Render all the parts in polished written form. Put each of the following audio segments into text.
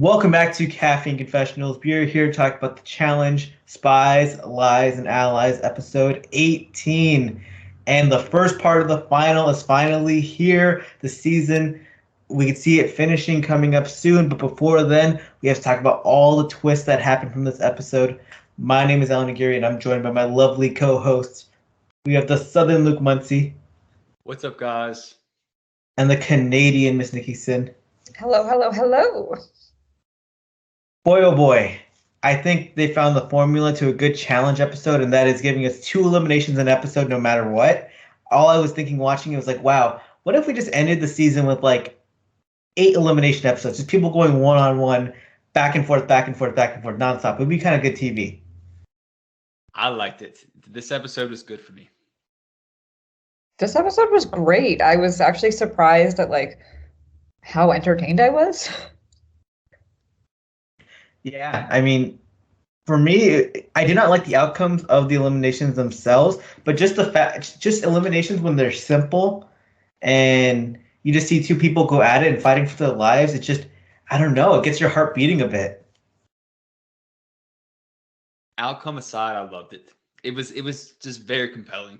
Welcome back to Caffeine Confessionals. We're here to talk about the challenge, Spies, Lies, and Allies, episode 18. And the first part of the final is finally here. The season, we can see it finishing coming up soon. But before then, we have to talk about all the twists that happened from this episode. My name is Allan, and I'm joined by my lovely co-hosts. We have the Southern Luke Muncie. What's up, guys? And the Canadian Miss Nikki Sin. Hello, hello, hello. Boy, oh boy, I think they found the formula to a good challenge episode, and that is giving us 2 eliminations an episode no matter what. All I was thinking watching it was like, wow, what if we just ended the season with like 8 elimination episodes? Just people going one-on-one, back and forth, nonstop. It would be kind of good TV. I liked it. This episode was good for me. This episode was great. I was actually surprised at like how entertained I was. Yeah, I mean, for me, I did not like the outcomes of the eliminations themselves, but just the fact, just eliminations when they're simple, and you just see 2 people go at it and fighting for their lives. It just, I don't know, it gets your heart beating a bit. Outcome aside, I loved it. It was just very compelling.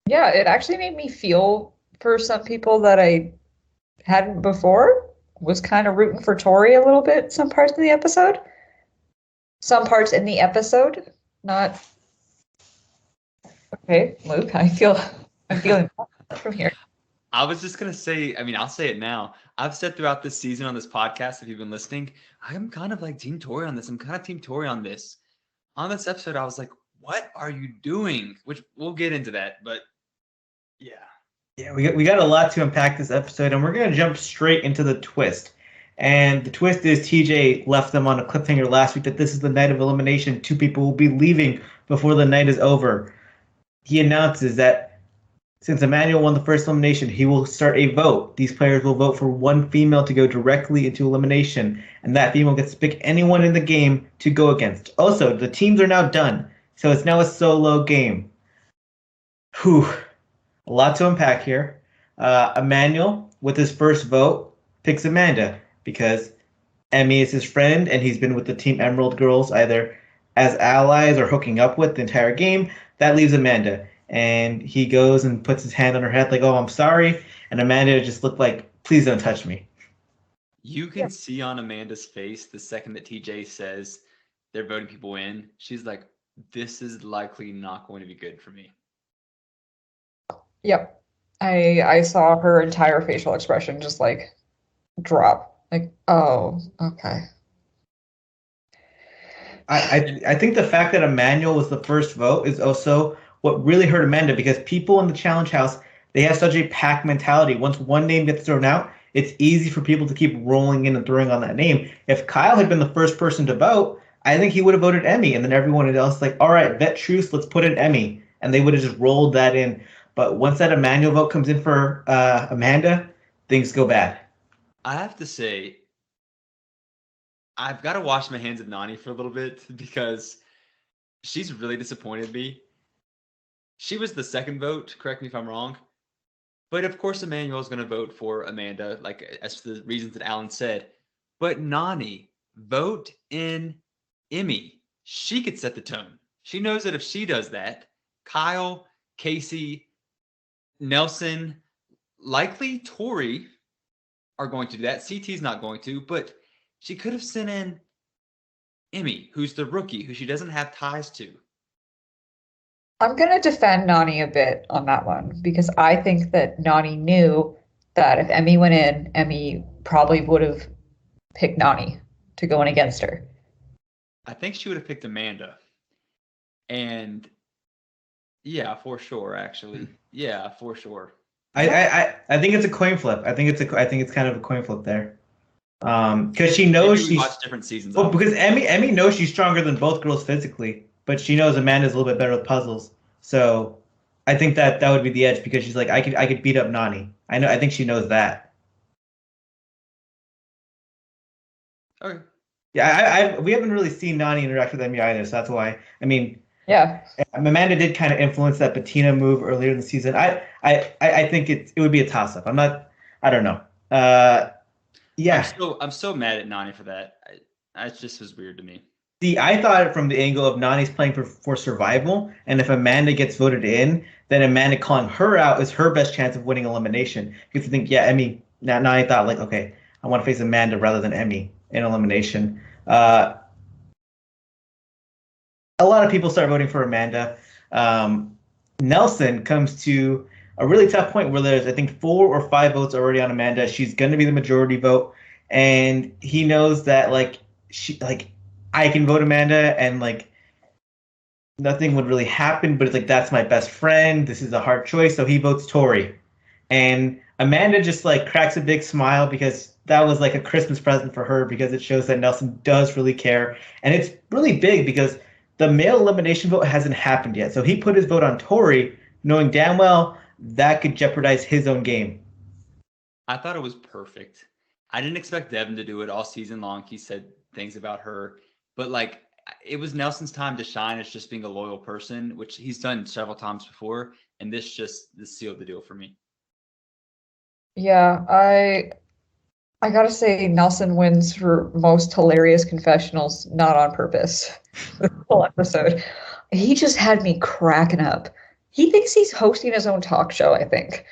Yeah, it actually made me feel for some people that I hadn't before. Was kind of rooting for Tori a little bit some parts of the episode. Some parts in the episode, not okay, Luke, I'm feeling from here. I was just gonna say, I'll say it now. I've said throughout this season on this podcast, if you've been listening, I'm kind of like Team Tori on this. I'm kind of Team Tori on this. On this episode, I was like, what are you doing? Which we'll get into that, but yeah. Yeah, we got a lot to unpack this episode, and we're going to jump straight into the twist. And the twist is TJ left them on a cliffhanger last week that this is the night of elimination. 2 people will be leaving before the night is over. He announces that since Emmanuel won the first elimination, he will start a vote. These players will vote for 1 female to go directly into elimination, and that female gets to pick anyone in the game to go against. Also, the teams are now done, so it's now a solo game. Whew. A lot to unpack here. Emmanuel, with his first vote, picks Amanda because Emmy is his friend, and he's been with the Team Emerald girls either as allies or hooking up with the entire game. That leaves Amanda, and he goes and puts his hand on her head like, oh, I'm sorry. And Amanda just looked like, please don't touch me. You can see on Amanda's face the second that TJ says they're voting people in, she's like, this is likely not going to be good for me. Yep. I saw her entire facial expression just like drop. Like, oh, okay. I think the fact that Emmanuel was the first vote is also what really hurt Amanda, because people in the challenge house, they have such a pack mentality. Once one name gets thrown out, it's easy for people to keep rolling in and throwing on that name. If Kyle had been the first person to vote, I think he would have voted Emmy, and then everyone else like, all right, vet truce, let's put in Emmy, and they would have just rolled that in. But once that Emmanuel vote comes in for Amanda, things go bad. I have to say, I've got to wash my hands of Nani for a little bit because she's really disappointed me. She was the second vote, correct me if I'm wrong. But of course, Emmanuel is going to vote for Amanda, like as for the reasons that Allan said. But Nani, vote in Emmy. She could set the tone. She knows that if she does that, Kyle, Casey, Nelson, likely Tori are going to do that. CT's not going to, but she could have sent in Emmy, who's the rookie, who she doesn't have ties to. I'm going to defend Nani a bit on that one because I think that Nani knew that if Emmy went in, Emmy probably would have picked Nani to go in against her. I think she would have picked Amanda. And yeah, for sure, actually. Yeah, for sure. I think it's a coin flip. I think it's kind of a coin flip there. Because she knows she's watched different seasons. Well, because Emmy knows she's stronger than both girls physically, but she knows Amanda's a little bit better with puzzles. So I think that would be the edge, because she's like, I could beat up Nani. I think she knows that. Okay. Yeah, we haven't really seen Nani interact with Emmy either, so that's why. I mean, yeah, Amanda did kind of influence that Bettina move earlier in the season. I think it would be a toss up. I don't know. Yeah. I'm so mad at Nani for that. That just was weird to me. See, I thought it from the angle of Nani's playing for survival, and if Amanda gets voted in, then Amanda calling her out is her best chance of winning elimination. Because you think, yeah, Emmy. Now, I thought like, okay, I want to face Amanda rather than Emmy in elimination. A lot of people start voting for Amanda. Nelson comes to a really tough point where there's, I think, 4 or 5 votes already on Amanda. She's going to be the majority vote, and he knows that I can vote Amanda and like nothing would really happen. But it's like that's my best friend. This is a hard choice, so he votes Tori, and Amanda just like cracks a big smile because that was like a Christmas present for her because it shows that Nelson does really care, and it's really big because the male elimination vote hasn't happened yet. So he put his vote on Tori, knowing damn well that could jeopardize his own game. I thought it was perfect. I didn't expect Devin to do it all season long. He said things about her, but like it was Nelson's time to shine as just being a loyal person, which he's done several times before, and this sealed the deal for me. Yeah, I gotta say Nelson wins for most hilarious confessionals, not on purpose. This whole episode. He just had me cracking up. He thinks he's hosting his own talk show, I think.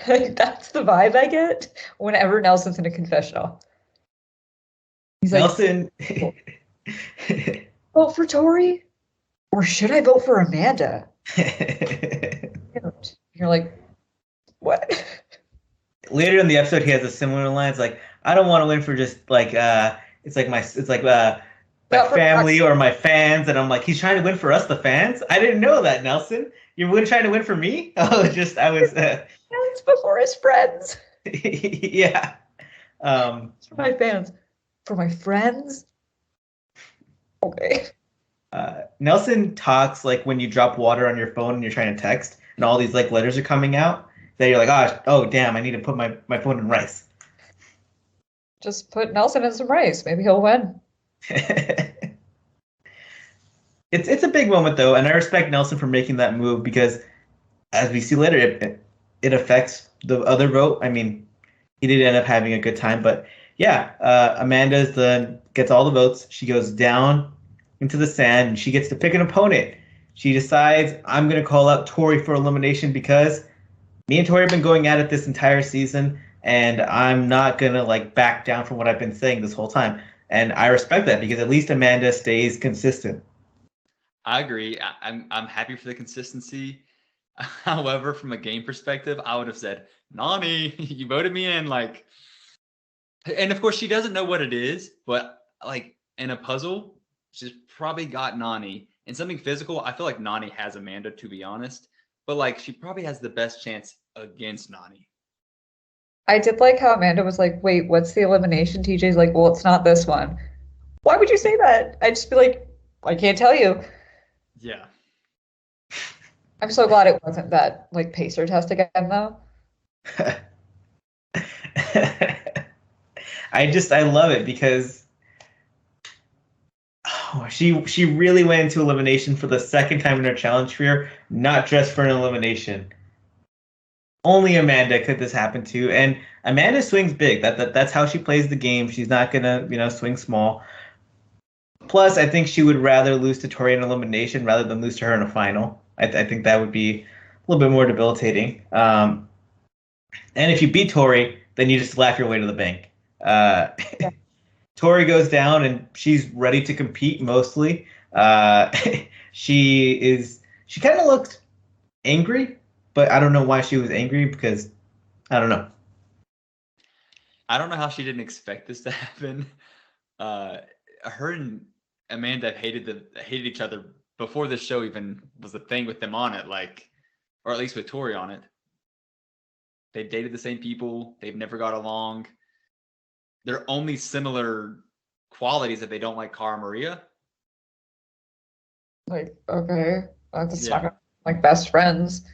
Like, that's the vibe I get whenever Nelson's in a confessional. He's like, Nelson. vote for Tori? Or should I vote for Amanda? You're like, what? Later in the episode, he has a similar line. It's like, I don't want to win for just like my family or my fans, and I'm like, he's trying to win for us, the fans. I didn't know that, Nelson. You're trying to win for me? Oh, I was. Fans before his friends. Yeah. For my fans, for my friends. Okay. Nelson talks like when you drop water on your phone and you're trying to text, and all these like letters are coming out. That you're like, oh damn, I need to put my phone in rice. Just put Nelson in some rice. Maybe he'll win. It's a big moment though, and I respect Nelson for making that move because, as we see later, it affects the other vote. I mean, he did end up having a good time, but yeah, Amanda gets all the votes. She goes down into the sand, and she gets to pick an opponent. She decides, I'm gonna call out Tori for elimination because me and Tori have been going at it this entire season, and I'm not gonna like back down from what I've been saying this whole time. And I respect that because at least Amanda stays consistent. I agree. I'm happy for the consistency. However, from a game perspective, I would have said, Nani, you voted me in. Like, and of course, she doesn't know what it is, but like in a puzzle, she's probably got Nani. In something physical, I feel like Nani has Amanda, to be honest. But like, she probably has the best chance against Nani. I did like how Amanda was like, wait, what's the elimination? TJ's like, well, it's not this one. Why would you say that? I'd just be like, I can't tell you. Yeah. I'm so glad it wasn't that like pacer test again though. I love it because she really went into elimination for the second time in her challenge career, not just for an elimination. Only Amanda could this happen to, and Amanda swings big. That's how she plays the game. She's not gonna swing small. Plus, I think she would rather lose to Tori in elimination rather than lose to her in a final. I think that would be a little bit more debilitating. And if you beat Tori, then you just laugh your way to the bank. Tori goes down and she's ready to compete mostly. She kind of looked angry, but I don't know why she was angry because I don't know. I don't know how she didn't expect this to happen. Her and Amanda hated each other before the show even was a thing with them on it, like, or at least with Tori on it. They dated the same people. They've never got along. Their only similar qualities that they don't like Cara Maria. Like, okay, that's not like best friends.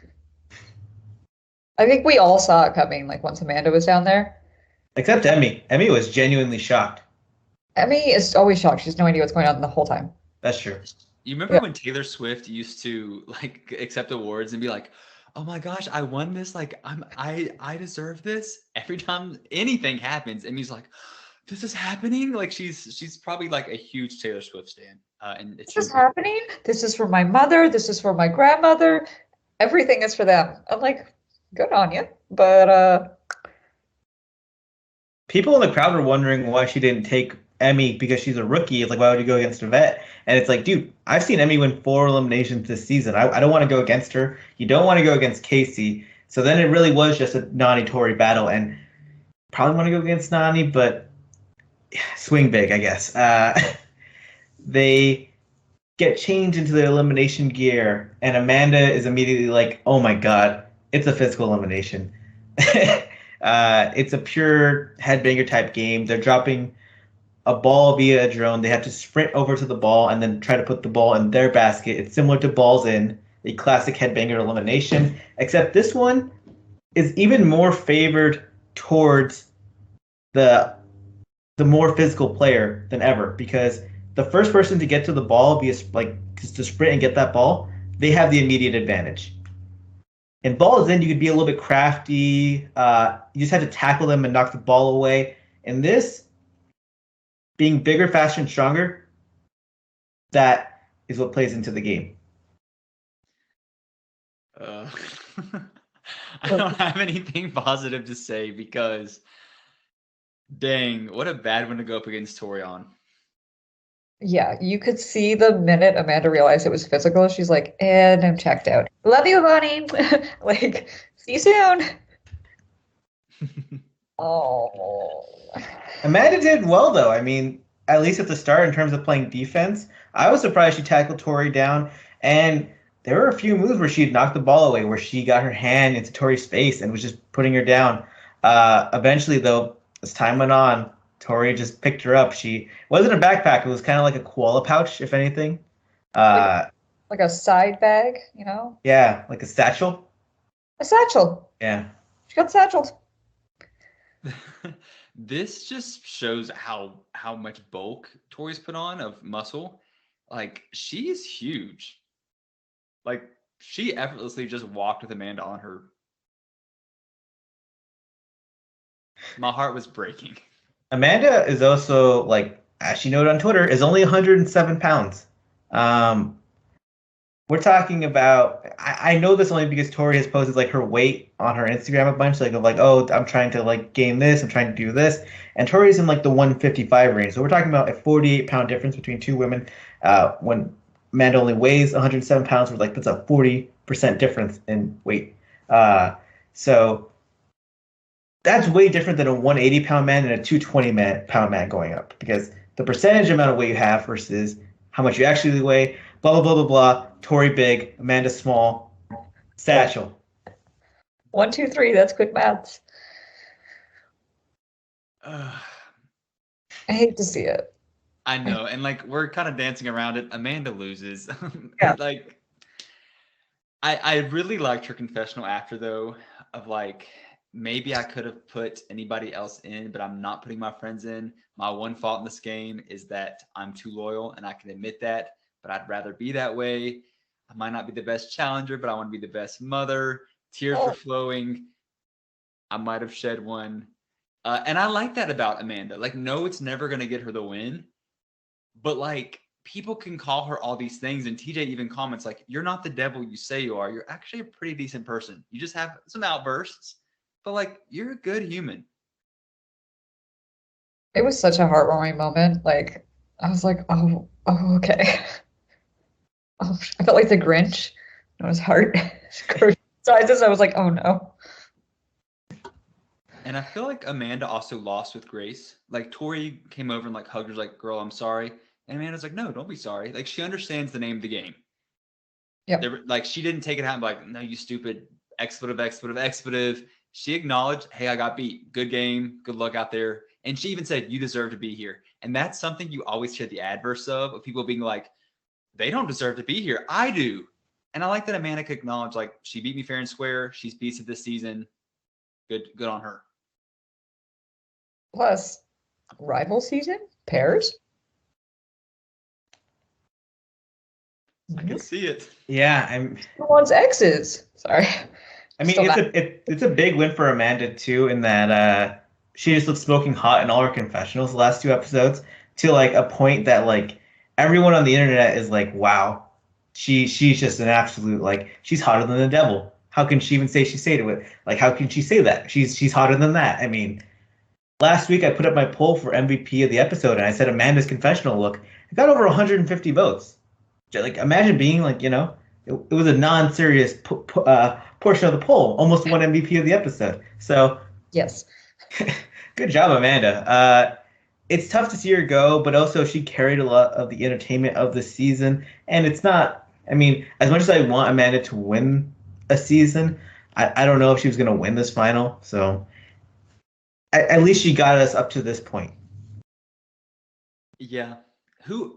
I think we all saw it coming, like once Amanda was down there. Except Emmy. Emmy was genuinely shocked. Emmy is always shocked. She has no idea what's going on the whole time. That's true. You remember when Taylor Swift used to like accept awards and be like, oh my gosh, I won this. Like I deserve this. Every time anything happens, Emmy's like, this is happening. Like she's probably like a huge Taylor Swift stan. And it's This is happening. This is for my mother. This is for my grandmother. Everything is for them. I'm like, good on you. But People in the crowd were wondering why she didn't take Emmy because she's a rookie. It's like, why would you go against a vet? And it's like, dude, I've seen Emmy win 4 eliminations this season. I don't want to go against her. You don't want to go against Casey. So then it really was just a Nani Tori battle, and probably want to go against Nani, but swing big, I guess. They get changed into the elimination gear, and Amanda is immediately like, oh my god, it's a physical elimination. It's a pure headbanger type game. They're dropping a ball via a drone. They have to sprint over to the ball and then try to put the ball in their basket. It's similar to Balls In, a classic headbanger elimination, except this one is even more favored towards the more physical player than ever, because the first person to get to the ball via to sprint and get that ball, they have the immediate advantage. In Balls In, you could be a little bit crafty. You just had to tackle them and knock the ball away. In this, being bigger, faster, and stronger, that is what plays into the game. I don't have anything positive to say because, dang, what a bad one to go up against Tori on. yeah, you could see the minute Amanda realized it was physical, she's like, and I'm checked out. Love you, Bonnie. Like, see you soon. Oh. Amanda did well, though. I mean, at least at the start in terms of playing defense. I was surprised she tackled Tori down, and there were a few moves where she had knocked the ball away, where she got her hand into Tori's face and was just putting her down. Eventually, though, as time went on, Tori just picked her up. She wasn't a backpack. It was kind of like a koala pouch, if anything. Like a side bag, you know? Yeah, like a satchel. A satchel. Yeah. She got satcheled. This just shows how much bulk Tori's put on of muscle. Like, she is huge. Like, she effortlessly just walked with Amanda on her. My heart was breaking. Amanda is also, like, as she noted on Twitter, is only 107 pounds. We're talking about, I know this only because Tori has posted like her weight on her Instagram a bunch, like of like, oh, I'm trying to like gain this, I'm trying to do this, and Tori's in like the 155 range. So we're talking about a 48-pound difference between two women. When Amanda only weighs 107 pounds, we're like, that's a 40% difference in weight. So that's way different than a 180-pound man and a 220-pound man going up, because the percentage amount of weight you have versus how much you actually weigh, blah, blah, blah, blah, blah. Tori big, Amanda small, satchel. 1, 2, 3, that's quick maths. Uh, I hate to see it. I know, and like we're kind of dancing around it. Amanda loses. Yeah. Like, I really liked her confessional after, though, of like, maybe I could have put anybody else in, but I'm not putting my friends in. My one fault in this game is that I'm too loyal, and I can admit that, but I'd rather be that way. I might not be the best challenger, but I want to be the best mother. Tears were flowing. I might have shed one. And I like that about Amanda. Like, no, it's never going to get her the win, but like, people can call her all these things. And TJ even comments like, you're not the devil you say you are. You're actually a pretty decent person. You just have some outbursts, but like, you're a good human. It was such a heartwarming moment. Like, I was like, oh, okay. Oh, I felt like the Grinch. It was heart sizes. I was like, oh no. And I feel like Amanda also lost with grace. Like, Tori came over and like hugged her, like, girl, I'm sorry. And Amanda's like, no, don't be sorry. Like, she understands the name of the game. Yep. Like, she didn't take it out and be like, no, you stupid expletive. She acknowledged, hey, I got beat. Good game. Good luck out there. And she even said, you deserve to be here. And that's something you always hear the adverse of people being like, they don't deserve to be here. I do. And I like that Amanda could acknowledge, like, she beat me fair and square. She's beasted this season. Good on her. Plus, rival season? Pairs? I can see it. Yeah, I'm. Who wants exes? Sorry. I mean, Still it's a big win for Amanda too, in that she just looks smoking hot in all her confessionals the last two episodes, to like a point that like everyone on the internet is like, wow, she's just an absolute, like, she's hotter than the devil. How can she even say she say to it? Like, how can she say that? She's hotter than that. I mean, last week I put up my poll for MVP of the episode, and I said Amanda's confessional look. I got over 150 votes. Like, imagine being like, it was a non-serious portion of the poll, almost won MVP of the episode. So yes. good job, Amanda. It's tough to see her go, but also she carried a lot of the entertainment of the season. And it's not, I mean, as much as I want Amanda to win a season, I don't know if she was going to win this final. So at least she got us up to this point. Yeah.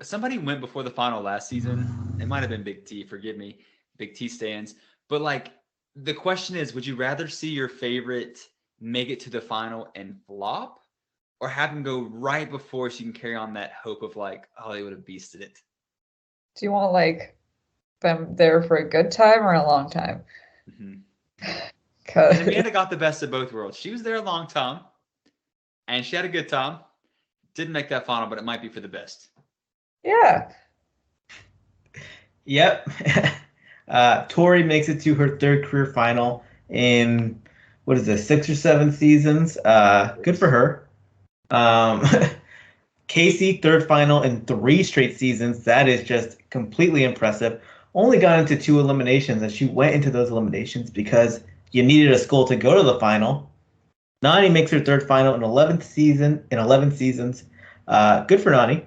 Somebody went before the final last season. It might have been Big T, forgive me, Big T stands. But like, the question is, would you rather see your favorite make it to the final and flop, or have them go right before so you can carry on that hope of like, oh, they would have beasted it? Do you want like them there for a good time or a long time? Mm-hmm. Cause And Amanda got the best of both worlds. She was there a long time, and she had a good time. Didn't make that final, but it might be for the best. yeah. Yep. Tori makes it to her third career final in, what is this, 6 or 7 seasons. Good for her. Casey, third final in 3 straight seasons. That is just completely impressive. Only got into 2 eliminations, and she went into those eliminations because you needed a skull to go to the final. Nani makes her third final in 11 seasons. Good for Nani.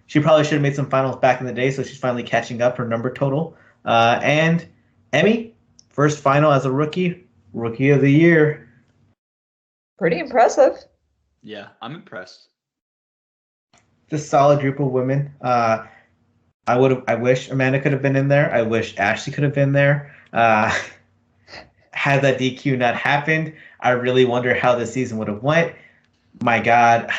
She probably should have made some finals back in the day, so she's finally catching up her number total. And Emmy, first final as a rookie of the year. Pretty impressive. Yeah, I'm impressed. Just solid group of women. I wish Amanda could have been in there. I wish Ashley could have been there. Had that DQ not happened, I really wonder how the season would have went. My God,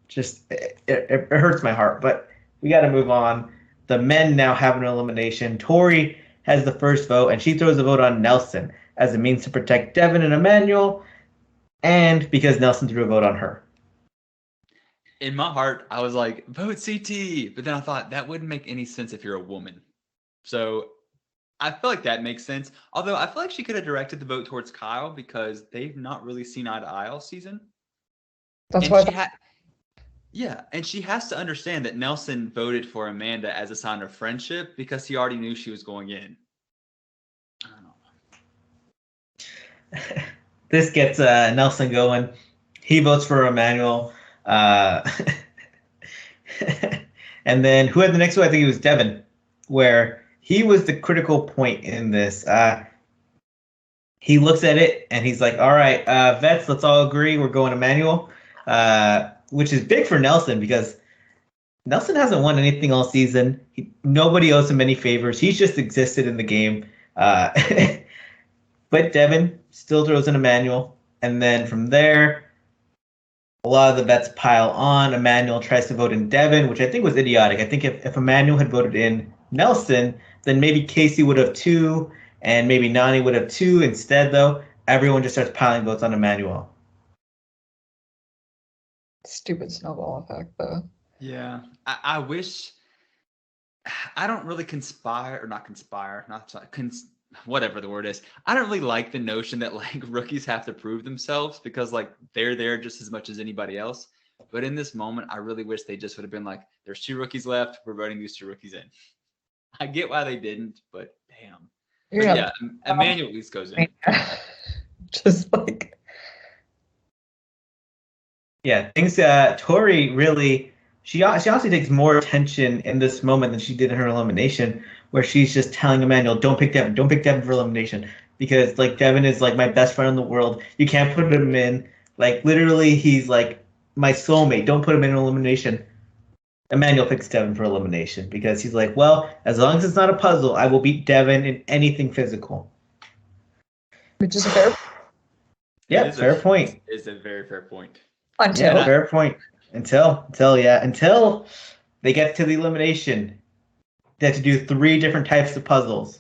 just it hurts my heart. But we got to move on. The men now have an elimination. Tori has the first vote, and she throws a vote on Nelson as a means to protect Devin and Emmanuel, and because Nelson threw a vote on her. In my heart, I was like, vote CT. But then I thought that wouldn't make any sense if you're a woman. So I feel like that makes sense. Although I feel like she could have directed the vote towards Kyle because they've not really seen eye to eye all season. That's And why. yeah, and she has to understand that Nelson voted for Amanda as a sign of friendship because he already knew she was going in. I don't know. This gets Nelson going. He votes for Emmanuel. And then who had the next vote? I think it was Devin, where he was the critical point in this. He looks at it and he's like, all right, vets, let's all agree we're going Emmanuel, which is big for Nelson because Nelson hasn't won anything all season. Nobody owes him any favors. He's just existed in the game. But Devin still throws in Emmanuel. And then from there, a lot of the vets pile on. Emmanuel tries to vote in Devin, which I think was idiotic. I think if Emmanuel had voted in Nelson, then maybe Casey would have 2, and maybe Nani would have 2. Instead, though, everyone just starts piling votes on Emmanuel. Stupid snowball effect, though. Yeah, I wish. I don't really whatever the word is. I don't really like the notion that like rookies have to prove themselves because like they're there just as much as anybody else. But in this moment, I really wish they just would have been like, there's 2 rookies left. We're voting these 2 rookies in. I get why they didn't, but damn. But yeah, Emmanuel at least goes in. Just like. Yeah, things. Tori really, she honestly takes more attention in this moment than she did in her elimination, where she's just telling Emmanuel, don't pick Devin for elimination, because like Devin is like my best friend in the world. You can't put him in. Like literally, he's like my soulmate. Don't put him in elimination. Emmanuel picks Devin for elimination because he's like, well, as long as it's not a puzzle, I will beat Devin in anything physical. Which is a fair. Yeah, fair point. It's a very fair point. Until fair point. Until they get to the elimination, they have to do 3 different types of puzzles.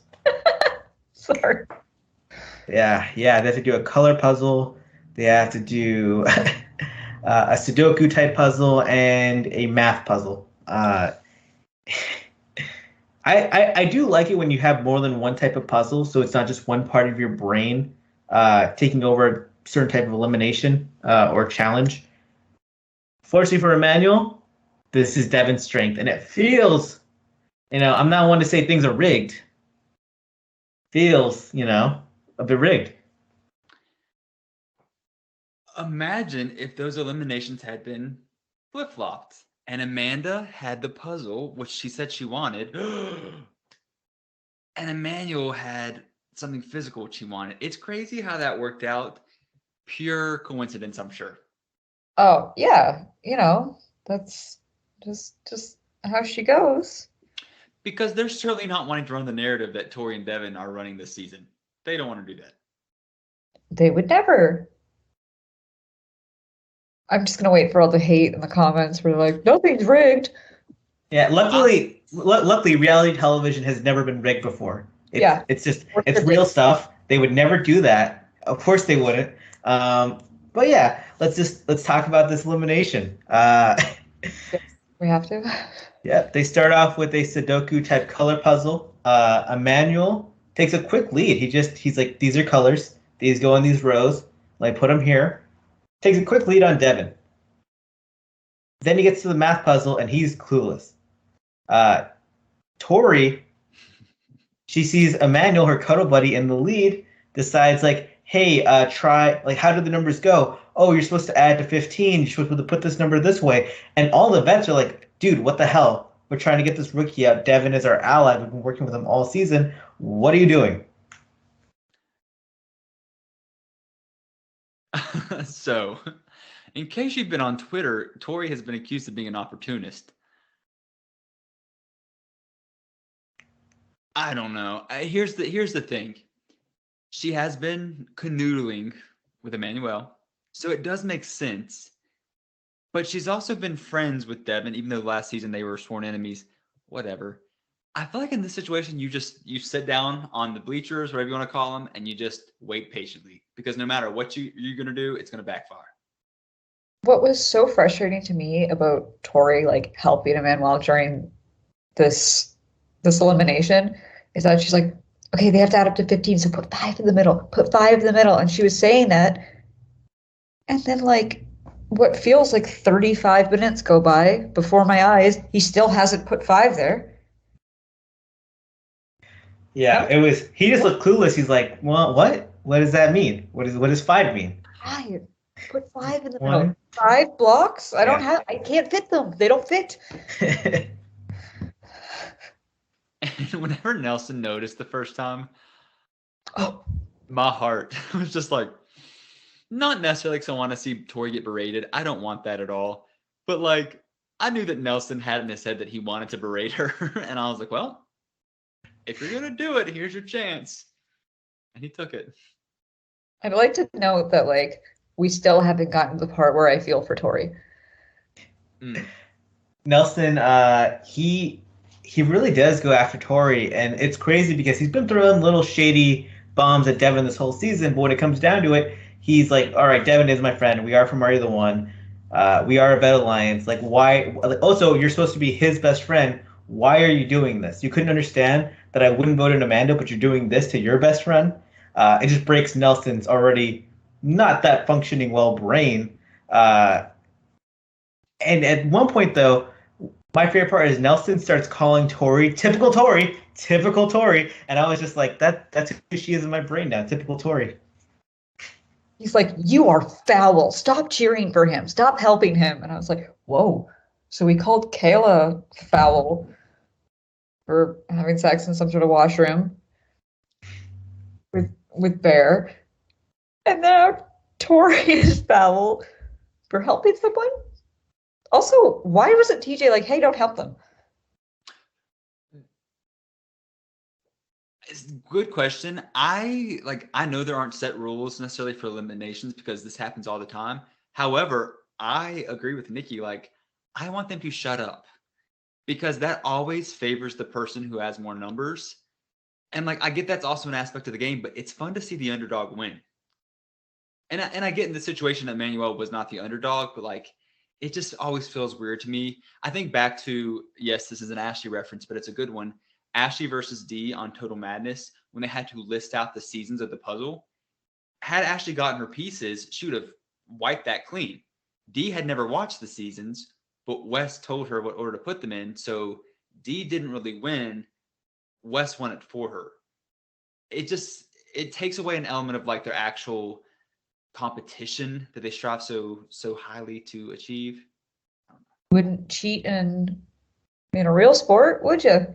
Sorry. Yeah. They have to do a color puzzle. They have to do a Sudoku type puzzle and a math puzzle. I do like it when you have more than one type of puzzle, so it's not just one part of your brain taking over a certain type of elimination or challenge. Fortunately for Emmanuel, this is Devin's strength, and it feels, I'm not one to say things are rigged. Feels, a bit rigged. Imagine if those eliminations had been flip-flopped and Amanda had the puzzle, which she said she wanted, and Emmanuel had something physical which he wanted. It's crazy how that worked out. Pure coincidence, I'm sure. Oh, yeah, that's just how she goes. Because they're certainly not wanting to run the narrative that Tori and Devin are running this season. They don't want to do that. They would never. I'm just gonna wait for all the hate in the comments where they're like, nothing's rigged. Yeah, luckily, reality television has never been rigged before. It's real stuff. They would never do that. Of course, they wouldn't. But yeah, let's talk about this elimination. We have to. Yeah, they start off with a Sudoku type color puzzle. Emmanuel takes a quick lead. He's like, these are colors. These go in these rows. Like, put them here. Takes a quick lead on Devin. Then he gets to the math puzzle and he's clueless. Tori, she sees Emmanuel, her cuddle buddy, in the lead, decides like, hey, try, like, how do the numbers go? Oh, you're supposed to add to 15. You're supposed to put this number this way. And all the vets are like, dude, what the hell? We're trying to get this rookie out. Devin is our ally. We've been working with him all season. What are you doing? So, in case you've been on Twitter, Tori has been accused of being an opportunist. I don't know. Here's the thing. She has been canoodling with Emmanuel, so it does make sense. But she's also been friends with Devin, even though last season they were sworn enemies. Whatever. I feel like in this situation, you sit down on the bleachers, whatever you want to call them, and you just wait patiently, because no matter what you're gonna do, it's gonna backfire. What was so frustrating to me about Tori like helping Emmanuel during this elimination is that she's like, okay, they have to add up to 15, so put 5 in the middle, put 5 in the middle. And she was saying that. And then like what feels like 35 minutes go by before my eyes, he still hasn't put 5 there. Yeah, he just looked clueless. He's like, well, what? What does that mean? What does 5 mean? 5. Put 5 in the middle. 5 blocks? I can't fit them. They don't fit. And whenever Nelson noticed the first time, my heart was just like, not necessarily because I want to see Tori get berated. I don't want that at all. But like, I knew that Nelson had in his head that he wanted to berate her. And I was like, well, if you're going to do it, here's your chance. And he took it. I'd like to note that like, we still haven't gotten to the part where I feel for Tori. Nelson, he really does go after Tori, and it's crazy because he's been throwing little shady bombs at Devin this whole season, but when it comes down to it, he's like, all right, Devin is my friend. We are from Are You the One? We are a vet alliance. Like, why? Also, you're supposed to be his best friend. Why are you doing this? You couldn't understand that I wouldn't vote in Amanda, but you're doing this to your best friend? It just breaks Nelson's already not that functioning well brain. And at one point, though, my favorite part is Nelson starts calling Tori, typical Tori, and I was just like, that's who she is in my brain now, typical Tori. He's like, you are foul. Stop cheering for him. Stop helping him. And I was like, whoa. So we called Kayla foul for having sex in some sort of washroom with Bear. And now Tori is foul for helping someone. Also, why wasn't TJ like, hey, don't help them? Good question. I know there aren't set rules necessarily for eliminations because this happens all the time. However, I agree with Nikki. Like, I want them to shut up because that always favors the person who has more numbers. And like I get that's also an aspect of the game, but it's fun to see the underdog win. And I get in the situation that Emmanuel was not the underdog, but like it just always feels weird to me. I think back to, yes, this is an Ashley reference, but it's a good one. Ashley versus D on Total Madness, when they had to list out the seasons of the puzzle. Had Ashley gotten her pieces, she would have wiped that clean. D had never watched the seasons, but Wes told her what order to put them in. So D didn't really win. Wes won it for her. It takes away an element of like their actual competition that they strive so highly to achieve. Wouldn't cheat in a real sport, would you?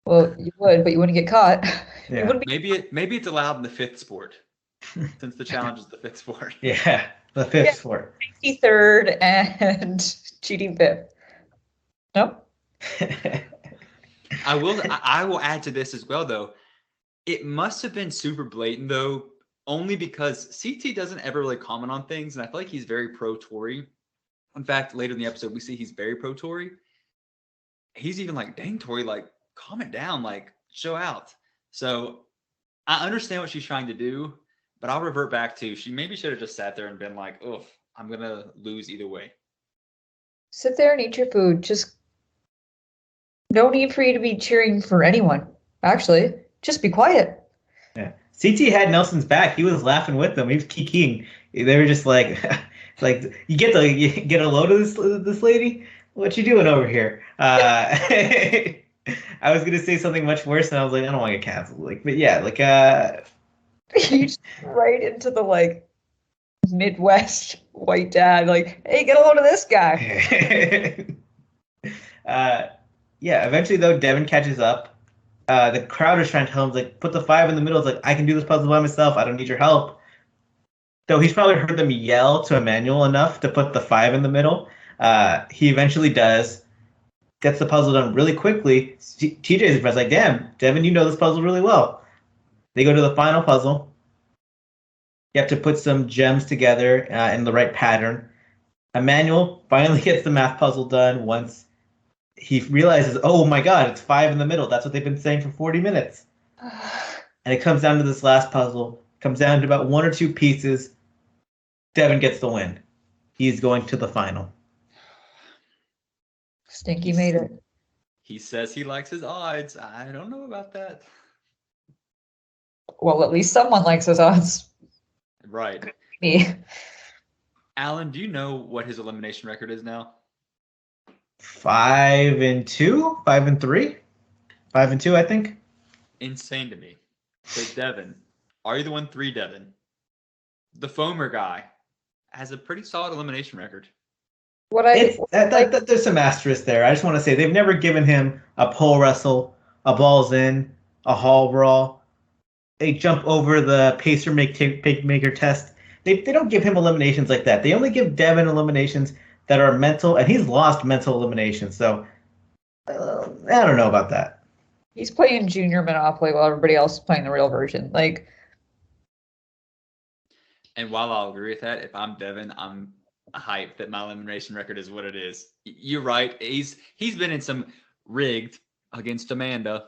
Well, you would, but you wouldn't get caught. Yeah. You wouldn't be Maybe it's allowed in the fifth sport, since the challenge is the fifth sport. Yeah, the fifth sport. 53rd and cheating fifth. No? I will add to this as well, though. It must have been super blatant, though, only because CT doesn't ever really comment on things, and I feel like he's very pro Tori. In fact, later in the episode, we see he's very pro Tori. He's even like, dang, Tori, like, calm it down, like, show out. So I understand what she's trying to do, but I'll revert back to she maybe should have just sat there and been like, "Oof, I'm gonna lose either way." Sit there and eat your food. Just no need for you to be cheering for anyone. Actually, just be quiet. Yeah. CT had Nelson's back. He was laughing with them. He was kikiing. They were just like, like you get a load of this lady. What you doing over here? I was gonna say something much worse, and I was like, I don't want to get canceled. Like, but yeah, like You just right into the like Midwest white dad, like, hey, get a load of this guy. Yeah. Eventually, though, Devin catches up. The crowd is trying to tell him, like, put the 5 in the middle. It's like, I can do this puzzle by myself. I don't need your help. Though he's probably heard them yell to Emmanuel enough to put the 5 in the middle. He eventually does. Gets the puzzle done really quickly. TJ's impressed, like, damn, Devin, you know this puzzle really well. They go to the final puzzle. You have to put some gems together in the right pattern. Emmanuel finally gets the math puzzle done once he realizes, oh my god, it's 5 in the middle. That's what they've been saying for 40 minutes. And it comes down to this last puzzle. It comes down to about 1 or 2 pieces. Devin gets the win. He's going to the final. Stinky made it. He says he likes his odds. I don't know about that. Well, at least someone likes his odds. Right. Me. Allan, do you know what his elimination record is now? 5-2, 5-3, 5-2, I think. Insane to me. So Devin, are you the 1-3 Devin? The foamer guy has a pretty solid elimination record. There's some asterisk there. I just want to say they've never given him a pole wrestle, a balls in, a hall brawl, a jump over the pacer maker test. They don't give him eliminations like that. They only give Devin eliminations that are mental, and he's lost mental eliminations. So I don't know about that. He's playing Junior Monopoly while everybody else is playing the real version. Like, and while I'll agree with that, if I'm Devin, I'm hyped that my elimination record is what it is. You're right. He's been in some rigged against Amanda.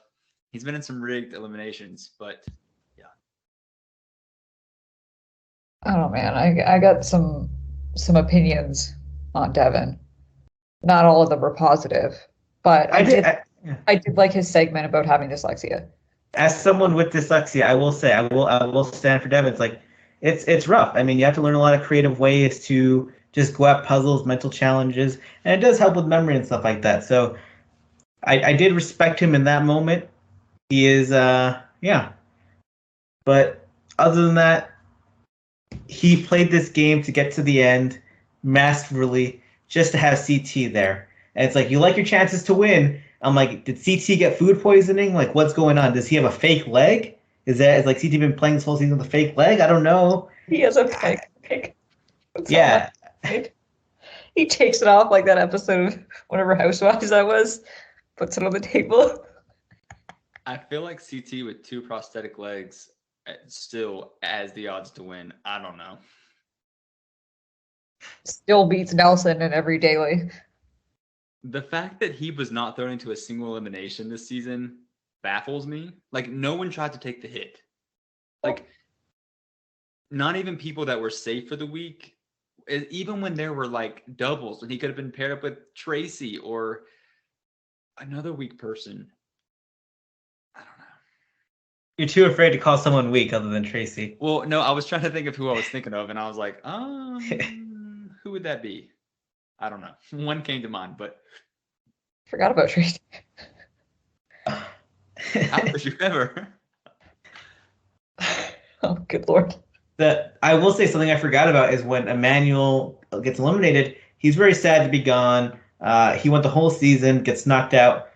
He's been in some rigged eliminations, but yeah. I don't know, man. I got some opinions on Devin. Not all of them were positive, but I did like his segment about having dyslexia. As someone with dyslexia, I will say I will stand for Devin. It's like it's rough. I mean, you have to learn a lot of creative ways to just go at puzzles, mental challenges, and it does help with memory and stuff like that. So I did respect him in that moment. He is yeah. But other than that, he played this game to get to the end masterfully just to have CT there. And it's like, you like your chances to win. I'm like, did CT get food poisoning? Like, what's going on? Does he have a fake leg? Is like CT been playing this whole season with a fake leg? I don't know. He has a fake leg. Yeah. He takes it off like that episode of whatever Housewives that was, puts it on the table. I feel like CT with 2 prosthetic legs still has the odds to win. I don't know. Still beats Nelson in every daily. The fact that he was not thrown into a single elimination this season baffles me. Like, no one tried to take the hit. Like, not even people that were safe for the week. Even when there were like doubles, when he could have been paired up with Tracy or another weak person. I don't know. You're too afraid to call someone weak other than Tracy. Well, no, I was trying to think of who I was thinking of, and I was like, who would that be? I don't know. One came to mind, but Forgot about Tracy. how could you ever? Oh, good lord. I will say something I forgot about is when Emmanuel gets eliminated, he's very sad to be gone. He went the whole season, gets knocked out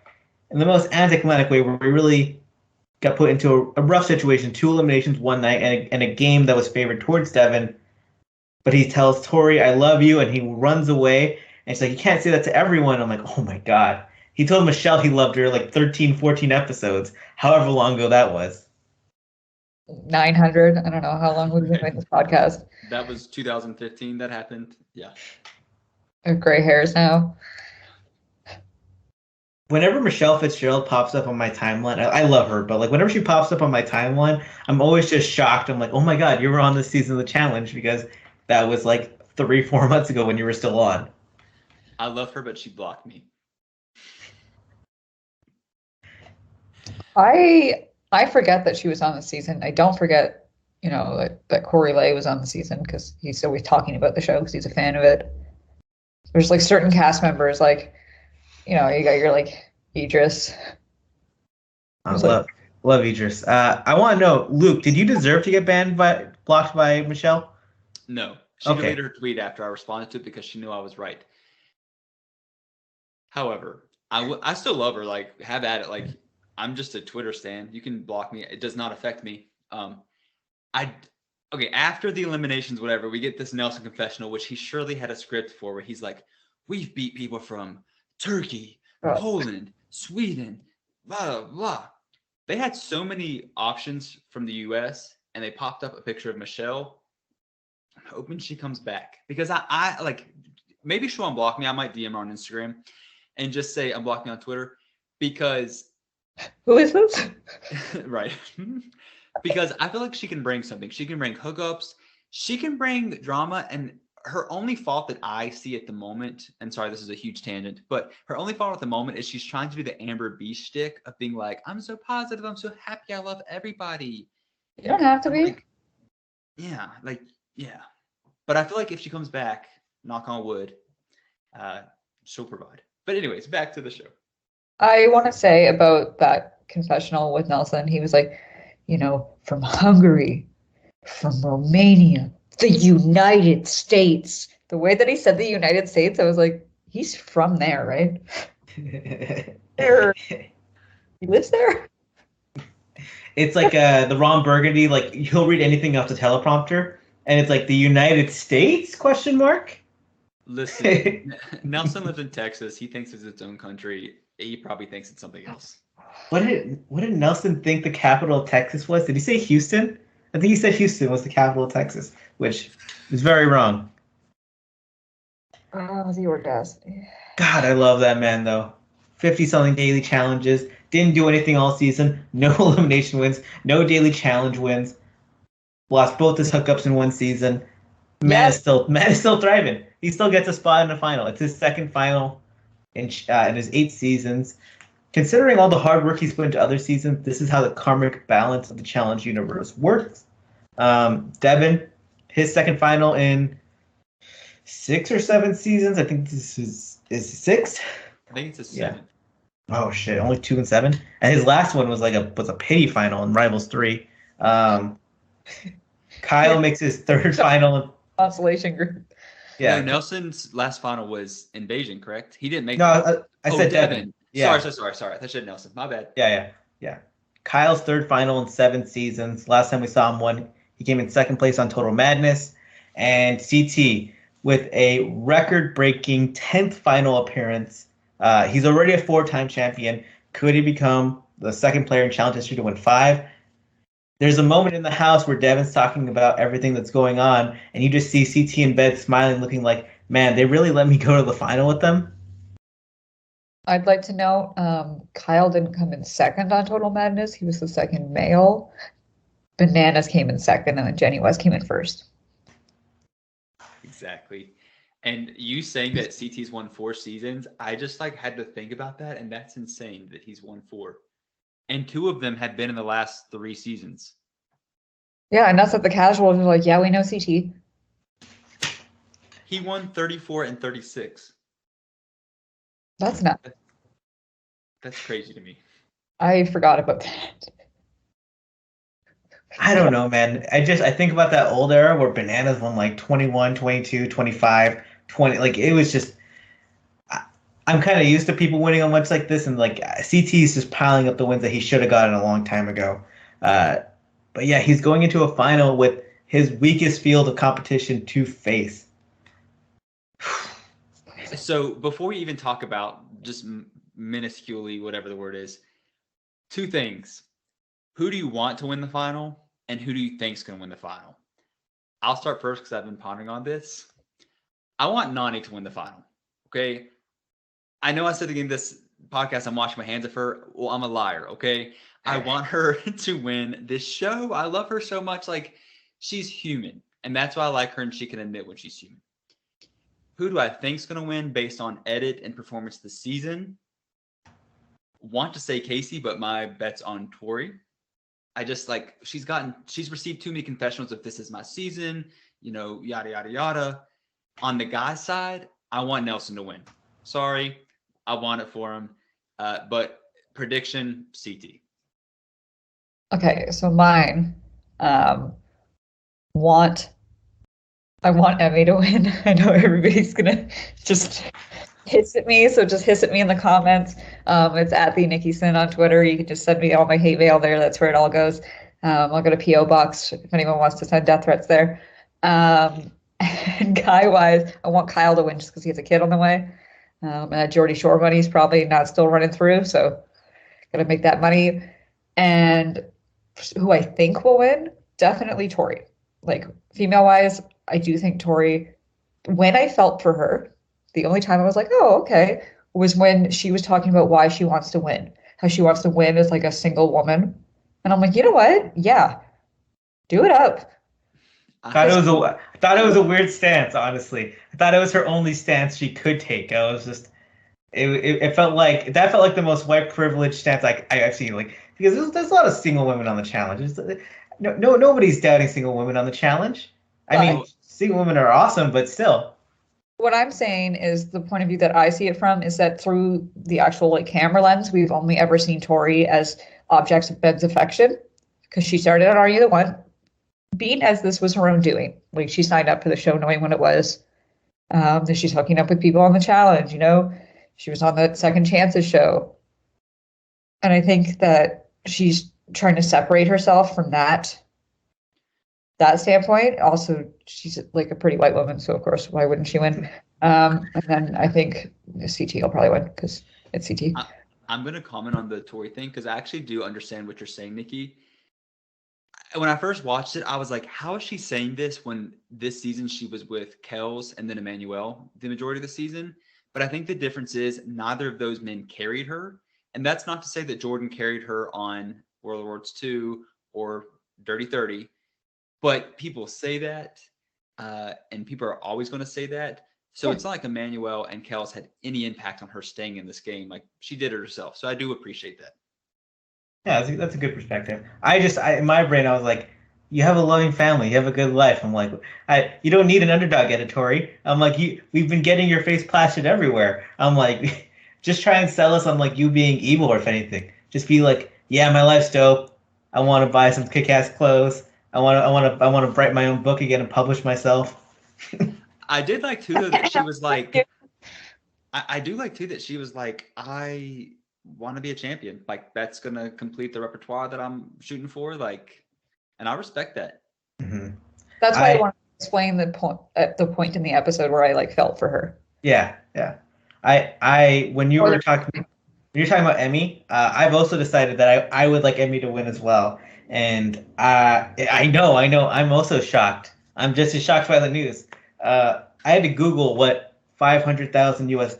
in the most anticlimactic way, where we really got put into a rough situation. 2 eliminations one night, and a game that was favored towards Devin. But he tells Tori, "I love you," and he runs away. And she's like, "You can't say that to everyone." I'm like, oh my god. He told Michelle he loved her like 13, 14 episodes, however long ago that was. 900. I don't know how long we've been doing this podcast. That was 2015 that happened. Yeah. Gray hairs now. Whenever Michelle Fitzgerald pops up on my timeline, I love her, but like whenever she pops up on my timeline, I'm always just shocked. I'm like, oh my god, you were on this season of the challenge, because that was like 3-4 months ago when you were still on. I love her, but she blocked me. I forget that she was on the season. I don't forget, that Corey Lay was on the season, because he's always talking about the show because he's a fan of it. There's like certain cast members, like, you got your like Idris. I love Idris. I want to know, Luke, did you deserve to get blocked by Michelle? No. She deleted her tweet after I responded to it because she knew I was right. However, I still love her. Like, have at it. Like, I'm just a Twitter stan. You can block me. It does not affect me. After the eliminations, whatever, we get this Nelson confessional, which he surely had a script for, where he's like, "We've beat people from Turkey, Poland, Sweden, blah, blah, blah." They had so many options from the US, and they popped up a picture of Michelle. I'm hoping she comes back, because I like, maybe she'll unblock me. I might DM her on Instagram and just say unblock me on Twitter, because who is this? Right. Because I feel like she can bring something. She can bring hookups. She can bring drama. And her only fault that I see at the moment, and sorry, this is a huge tangent, but her only fault at the moment is she's trying to do the Amber B shtick of being like, "I'm so positive. I'm so happy. I love everybody." You don't have to be. Yeah. But I feel like if she comes back, knock on wood, she'll provide. But anyways, back to the show. I want to say about that confessional with Nelson, he was like, from Hungary, from Romania, the United States. The way that he said the United States, I was like, he's from there, right? He lives there? It's like the Ron Burgundy, like, he'll read anything off the teleprompter, and it's like, the United States, question mark? Listen, Nelson lives in Texas. He thinks it's its own country. He probably thinks it's something else. What did Nelson think the capital of Texas was? Did he say Houston? I think he said Houston was the capital of Texas, which is very wrong. Oh, the audacity. God, I love that man, though. 50-something daily challenges. Didn't do anything all season. No elimination wins. No daily challenge wins. Lost both his hookups in one season. Man is still thriving. He still gets a spot in the final. It's his second final in his 8 seasons. Considering all the hard work he's put into other seasons, this is how the karmic balance of the challenge universe works. Devin, his second final in 6 or 7 seasons. I think this is 6. I think it's a 7. Yeah. Oh shit, only 2 and 7. And his last one was a pity final in Rivals 3. Kyle makes his third final. Consolation group. Yeah. No, Nelson's last final was Invasion, correct? He didn't make. No, I said Devin. Yeah. Sorry. I said Nelson. My bad. Yeah. Kyle's third final in 7 seasons. Last time we saw him he came in second place on Total Madness. And CT with a record-breaking 10th final appearance. He's already a 4-time champion. Could he become the second player in challenge history to win 5? There's a moment in the house where Devin's talking about everything that's going on, and you just see CT in bed smiling, looking like, man, they really let me go to the final with them? I'd like to know, Kyle didn't come in second on Total Madness. He was the second male. Bananas came in second, and then Jenny West came in first. Exactly. And you saying that CT's won 4 seasons, I just like had to think about that, and that's insane that he's won 4. And 2 of them had been in the last 3 seasons. Yeah, and that's what the casuals are like, yeah, we know CT. He won 34 and 36. That's not. That's crazy to me. I forgot about that. I don't know, man. I think about that old era where Bananas won like 21, 22, 25, 20. Like it was just. I'm kind of used to people winning on much like this, and like CT is just piling up the wins that he should have gotten a long time ago. But yeah, he's going into a final with his weakest field of competition to face. So before we even talk about just minusculely whatever the word is, 2 things. Who do you want to win the final, and who do you think is going to win the final? I'll start first because I've been pondering on this. I want Nani to win the final. Okay. I know I said at the beginning of this podcast I'm washing my hands of her. Well, I'm a liar. Okay. I want her to win this show. I love her so much. Like, she's human. And that's why I like her, and she can admit when she's human. Who do I think is going to win based on edit and performance this season? Want to say Casey, but my bet's on Tori. I just like, she's received too many confessionals of this is my season, yada, yada, yada. On the guy's side, I want Nelson to win. Sorry, I want it for him. But prediction, CT. Okay, so mine, I want Emmy to win. I know everybody's gonna just hiss at me, so just hiss at me in the comments. It's at the Nikki Sin on Twitter. You can just send me all my hate mail there. That's where it all goes. I'll go to PO Box if anyone wants to send death threats there. And guy-wise, I want Kyle to win just because he has a kid on the way. And that Geordie Shore money's probably not still running through, so gotta make that money. And who I think will win, definitely Tori. Like, female-wise, I do think Tori, when I felt for her, the only time I was like, oh, okay, was when she was talking about why she wants to win, how she wants to win as like a single woman. And I'm like, you know what? Yeah, do it up. I thought it was a weird stance, honestly. I thought it was her only stance she could take. I was just, it felt like the most white privilege stance I've seen. Like, because there's a lot of single women on the challenge. Nobody's doubting single women on the challenge. I mean, single women are awesome, but still. What I'm saying is the point of view that I see it from is that through the actual like camera lens, we've only ever seen Tori as objects of Ben's affection because she started on Are You the One? Being as this was her own doing. Like, she signed up for the show knowing when it was. That she's hooking up with people on the challenge, She was on the Second Chances show. And I think that she's trying to separate herself from that standpoint. Also, she's like a pretty white woman, so of course, why wouldn't she win? And then I think CT will probably win because it's CT. I'm going to comment on the Tori thing because I actually do understand what you're saying, Nikki. When I first watched it, I was like, how is she saying this when this season she was with Kels and then Emmanuel the majority of the season? But I think the difference is neither of those men carried her. And that's not to say that Jordan carried her on World of Worlds 2 or Dirty 30. But people say that, and people are always going to say that. So It's not like Emmanuel and Kels had any impact on her staying in this game. Like, she did it herself. So I do appreciate that. Yeah, that's a good perspective. In my brain, I was like, you have a loving family, you have a good life. I'm like, you don't need an underdog editory. I'm like, we've been getting your face plastered everywhere. I'm like, just try and sell us on like you being evil, or if anything. Just be like, yeah, my life's dope. I want to buy some kick-ass clothes. I want to write my own book again and publish myself. I did like too though that she was like, I do like too that she was like, I want to be a champion. Like, that's gonna complete the repertoire that I'm shooting for. Like, and I respect that. Mm-hmm. That's why I want to explain the point in the episode where I like felt for her. Yeah. When you're talking about Emmy, I've also decided that I would like Emmy to win as well. And I know, I'm also shocked. I'm just as shocked by the news. I had to Google what $500,000 US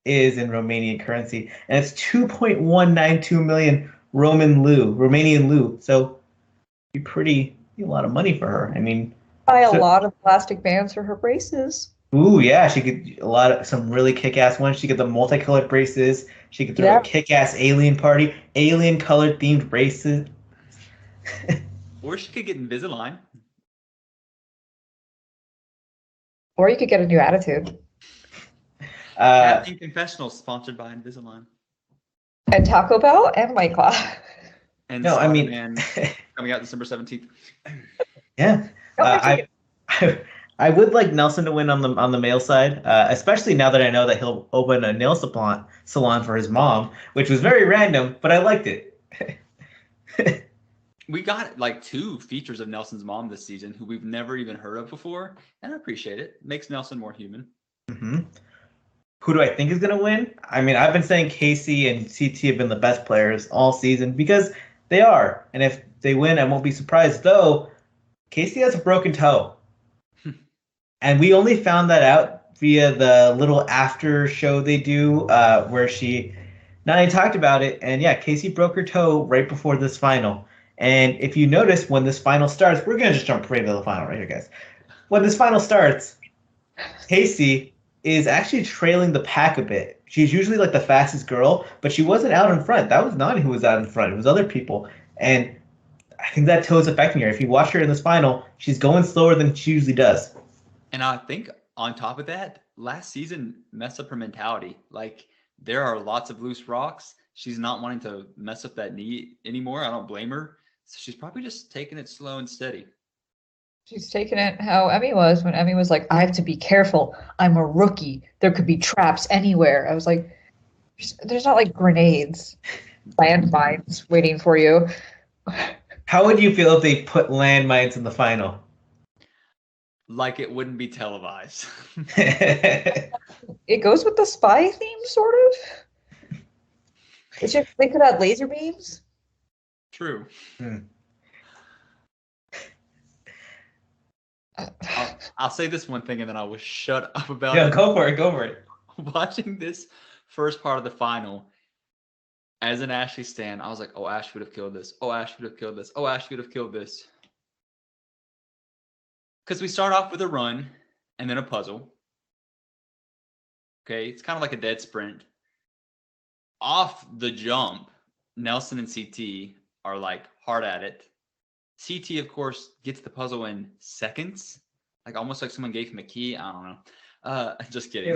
is in Romanian currency, and it's 2.192 million Romanian leu. So, a lot of money for her. I mean, Buy a so, lot of plastic bands for her braces. ooh, yeah, she could some really kick-ass ones. She could the multicolored braces. She could throw Yeah. a kick-ass alien party, alien colored themed braces. Or she could get Invisalign. Or you could get a new attitude. Captain Confessional sponsored by Invisalign. And Taco Bell and White Claw. And No, I mean, Man coming out December 17th. yeah. I would like Nelson to win on the male side, especially now that I know that he'll open a nail salon for his mom, which was very random, but I liked it. We got like 2 features of Nelson's mom this season who we've never even heard of before, and I appreciate it. Makes Nelson more human. Mm-hmm. Who do I think is going to win? I mean, I've been saying Casey and CT have been the best players all season because they are. And if they win, I won't be surprised. Though, Casey has a broken toe. And we only found that out via the little after show they do where Nani talked about it. And yeah, Casey broke her toe right before this final. And if you notice, when this final starts, we're going to just jump right into the final right here, guys. When this final starts, Casey is actually trailing the pack a bit. She's usually like the fastest girl, but she wasn't out in front. That was Nani who was out in front. It was other people. And I think that toe is affecting her. If you watch her in this final, she's going slower than she usually does. And I think on top of that, last season messed up her mentality. Like, there are lots of loose rocks. She's not wanting to mess up that knee anymore. I don't blame her. So she's probably just taking it slow and steady. She's taking it how Emmy was when Emmy was like, I have to be careful. I'm a rookie. There could be traps anywhere. I was like, there's not like grenades, landmines waiting for you. How would you feel if they put landmines in the final? Like it wouldn't be televised. It goes with the spy theme, sort of. They could have laser beams. True. I'll say this one thing and then I will shut up about Yeah, it. go for it. Watching this first part of the final, as an Ashley stan, I was like, oh, Ash would have killed this. Oh, Ash would have killed this. Oh, Ash would have killed this. Because we start off with a run and then a puzzle. Okay, it's kind of like a dead sprint. Off the jump, Nelson and CT are like hard at it. CT, of course, gets the puzzle in seconds. Like almost like someone gave him a key. I don't know. Just kidding.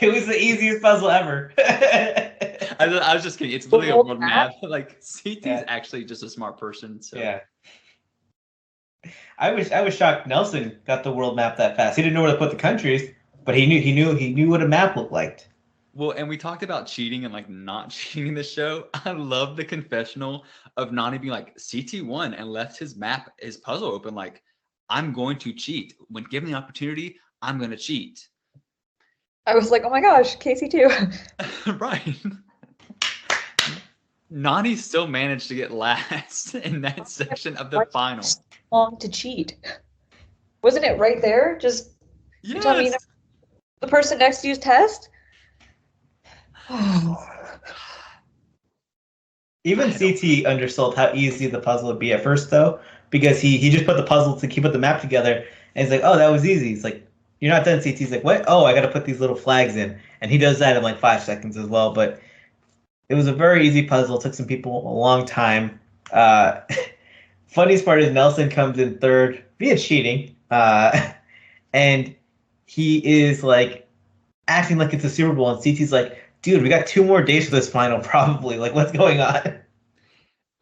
It was the easiest puzzle ever. I was just kidding. It's literally a world map. Like CT's actually just a smart person. So yeah. I was shocked Nelson got the world map that fast. He didn't know where to put the countries, but he knew what a map looked like. Well, and we talked about cheating and like not cheating in the show. I love the confessional of Nani being like, CT won and left his puzzle open. Like, I'm going to cheat. When given the opportunity, I'm going to cheat. I was like, oh my gosh, Casey too. Right. Nani still managed to get last in that section of the final. Long to cheat. Wasn't it right there? Just yes. tell me the person next to you's test? Even CT undersold how easy the puzzle would be at first, though, because he just put the puzzle he put the map together, and he's like, "Oh, that was easy." He's like, "You're not done." CT's like, "What? Oh, I got to put these little flags in," and he does that in like 5 seconds as well. But it was a very easy puzzle. It took some people a long time. Funniest part is Nelson comes in third via cheating, and he is like acting like it's a Super Bowl, and CT's like, dude, we got 2 more days for this final, probably. Like, what's going on?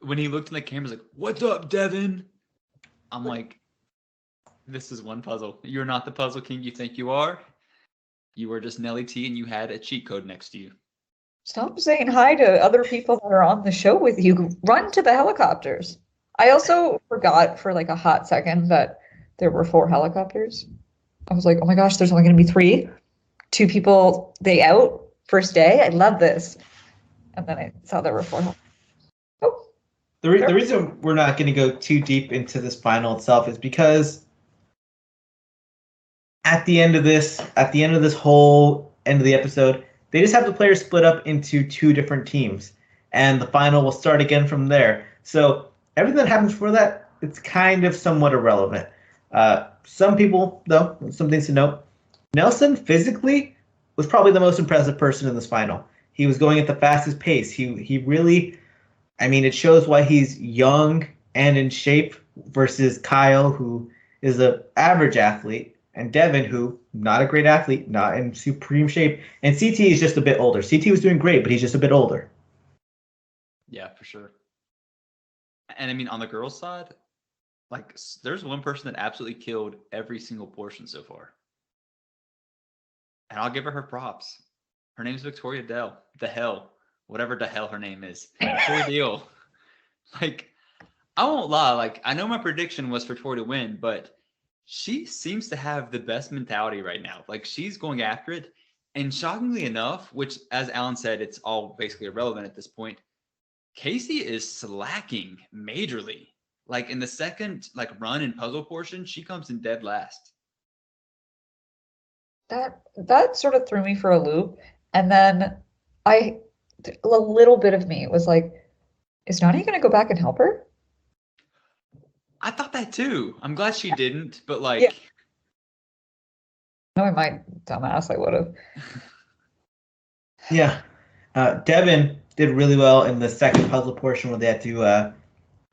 When he looked in the camera, he's like, "What's up, Devin?" I'm like, this is one puzzle. You're not the puzzle king you think you are. You were just Nelly T and you had a cheat code next to you. Stop saying hi to other people that are on the show with you. Run to the helicopters. I also forgot for like a hot second that there were 4 helicopters. I was like, oh my gosh, there's only going to be 3. 2 people, they out. First day, I love this. And then I saw there were 4. Oh. The reason we're not going to go too deep into this final itself is because at the end of this whole end of the episode, They just have the players split up into 2 different teams, and the final will start again from there. So everything that happens before that, it's kind of somewhat irrelevant. Some people, though, some things to note. Nelson physically was probably the most impressive person in this final. He was going at the fastest pace. He really, I mean, it shows why he's young and in shape versus Kyle, who is an average athlete, and Devin, who not a great athlete, not in supreme shape, and CT is just a bit older. CT was doing great, but he's just a bit older. Yeah, for sure. And I mean, on the girls' side, like, there's one person that absolutely killed every single portion so far. And I'll give her props. Her name's Victoria Dell. The hell. Whatever the hell her name is. Tori Deal. Like, I won't lie. Like, I know my prediction was for Tori to win, but she seems to have the best mentality right now. Like, she's going after it. And shockingly enough, which, as Allan said, it's all basically irrelevant at this point, Casey is slacking majorly. Like, in the second run and puzzle portion, she comes in dead last. That sort of threw me for a loop. And then a little bit of me was like, is Nani going to go back and help her? I thought that too. I'm glad she didn't, but like... Yeah. No, I might, dumbass, I would have. Yeah. Devin did really well in the second puzzle portion where they had to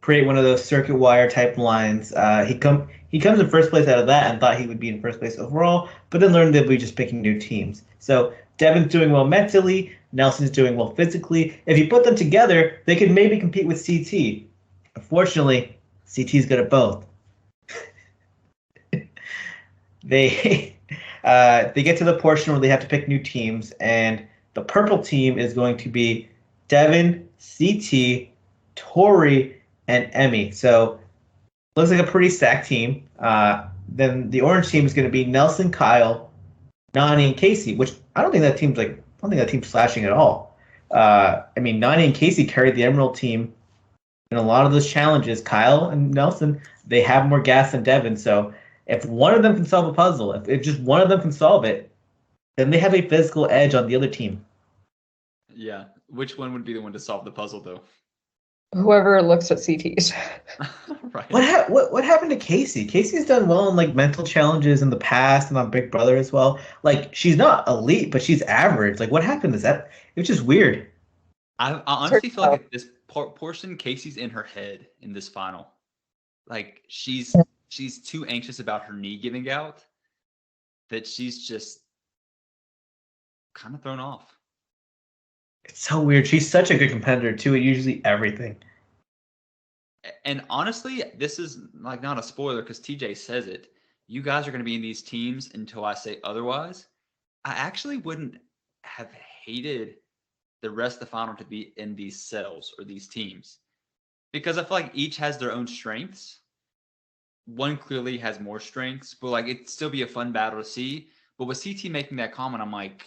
create one of those circuit wire type lines. He comes in first place out of that and thought he would be in first place overall, but then learned that we're just picking new teams. So Devin's doing well mentally, Nelson's doing well physically. If you put them together, they could maybe compete with CT. Unfortunately, CT's good at both. They get to the portion where they have to pick new teams, and the purple team is going to be Devin, CT, Tori, and Emmy. So looks like a pretty stacked team. Then the orange team is going to be Nelson, Kyle, Nani, and Casey, which I don't think that team's slashing at all. I mean, Nani and Casey carried the Emerald team in a lot of those challenges. Kyle and Nelson, they have more gas than Devin. So if one of them can solve a puzzle, if just one of them can solve it, then they have a physical edge on the other team. Yeah. Which one would be the one to solve the puzzle, though? Whoever looks at CTs. Right. What happened to Casey? Casey's done well in like mental challenges in the past and on Big Brother as well. Like, she's not elite, but she's average. Like, what happened? It's just weird. I honestly feel like at this portion, Casey's in her head in this final. Like, she's too anxious about her knee giving out that she's just kind of thrown off. It's so weird. She's such a good competitor too at usually everything. And honestly, this is like not a spoiler because TJ says it. You guys are going to be in these teams until I say otherwise. I actually wouldn't have hated the rest of the final to be in these cells or these teams because I feel like each has their own strengths. One clearly has more strengths, but like it'd still be a fun battle to see. But with CT making that comment, I'm like,